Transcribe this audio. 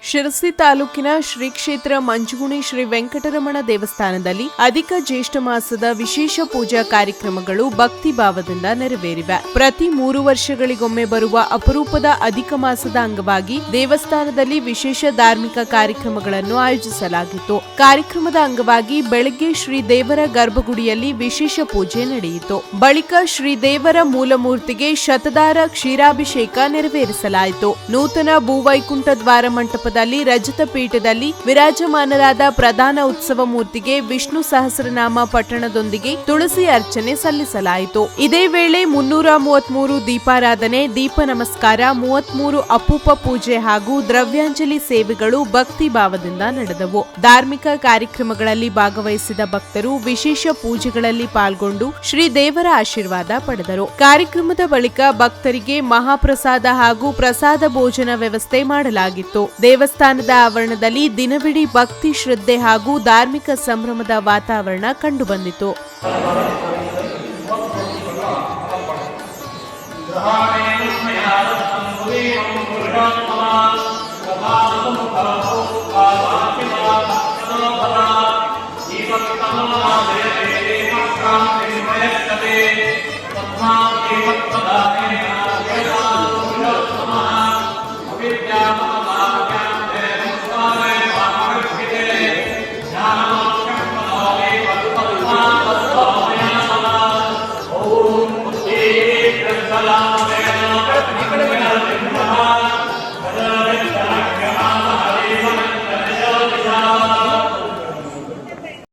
ಶಿರಸಿ ತಾಲೂಕಿನ ಶ್ರೀ ಕ್ಷೇತ್ರ ಮಂಜುಗುಣಿ ಶ್ರೀ ವೆಂಕಟರಮಣ ದೇವಸ್ಥಾನದಲ್ಲಿ ಅಧಿಕ ಜ್ಯೇಷ್ಠ ಮಾಸದ ವಿಶೇಷ ಪೂಜಾ ಕಾರ್ಯಕ್ರಮಗಳು ಭಕ್ತಿ ಭಾವದಿಂದ ನೆರವೇರಿವೆ. ಪ್ರತಿ 3 ವರ್ಷಗಳಿಗೊಮ್ಮೆ ಬರುವ ಅಪರೂಪದ ಅಧಿಕ ಮಾಸದ ಅಂಗವಾಗಿ ದೇವಸ್ಥಾನದಲ್ಲಿ ವಿಶೇಷ ಧಾರ್ಮಿಕ ಕಾರ್ಯಕ್ರಮಗಳನ್ನು ಆಯೋಜಿಸಲಾಗಿತ್ತು. ಕಾರ್ಯಕ್ರಮದ ಅಂಗವಾಗಿ ಬೆಳಗ್ಗೆ ಶ್ರೀ ದೇವರ ಗರ್ಭಗುಡಿಯಲ್ಲಿ ವಿಶೇಷ ಪೂಜೆ ನಡೆಯಿತು. ಬಳಿಕ ಶ್ರೀ ದೇವರ ಮೂಲಮೂರ್ತಿಗೆ ಶತಧಾರ ಕ್ಷೀರಾಭಿಷೇಕ ನೆರವೇರಿಸಲಾಯಿತು. ನೂತನ ಭೂವೈಕುಂಠ ದ್ವಾರ ಮಂಟಪದಲ್ಲಿ ರಜತ ಪೀಠದಲ್ಲಿ ವಿರಾಜಮಾನರಾದ ಪ್ರಧಾನ ಉತ್ಸವ ಮೂರ್ತಿಗೆ ವಿಷ್ಣು ಸಹಸ್ರನಾಮ ಪಠಣದೊಂದಿಗೆ ತುಳಸಿ ಅರ್ಚನೆ ಸಲ್ಲಿಸಲಾಯಿತು. ಇದೇ ವೇಳೆ 333 ದೀಪಾರಾಧನೆ, ದೀಪ ನಮಸ್ಕಾರ, 33 ಅಪೂಪ ಪೂಜೆ ಹಾಗೂ ದ್ರವ್ಯಾಂಜಲಿ ಸೇವೆಗಳು ಭಕ್ತಿ ಭಾವದಿಂದ ನಡೆದವು. ಧಾರ್ಮಿಕ ಕಾರ್ಯಕ್ರಮಗಳಲ್ಲಿ ಭಾಗವಹಿಸಿದ ಭಕ್ತರು ವಿಶೇಷ ಪೂಜೆಗಳಲ್ಲಿ ಪಾಲ್ಗೊಂಡು ಶ್ರೀ ದೇವರ ಆಶೀರ್ವಾದ ಪಡೆದರು. ಕಾರ್ಯಕ್ರಮದ ಬಳಿಕ ಭಕ್ತರಿಗೆ ಮಹಾಪ್ರಸಾದ ಹಾಗೂ ಪ್ರಸಾದ ಭೋಜನ ವ್ಯವಸ್ಥೆ ಮಾಡಲಾಗಿತ್ತು. ದೇವಸ್ಥಾನದ ಆವರಣದಲ್ಲಿ ದಿನವಿಡೀ ಭಕ್ತಿ, ಶ್ರದ್ಧೆ ಹಾಗೂ ಧಾರ್ಮಿಕ ಸಂಭ್ರಮದ ವಾತಾವರಣ ಕಂಡುಬಂದಿತು.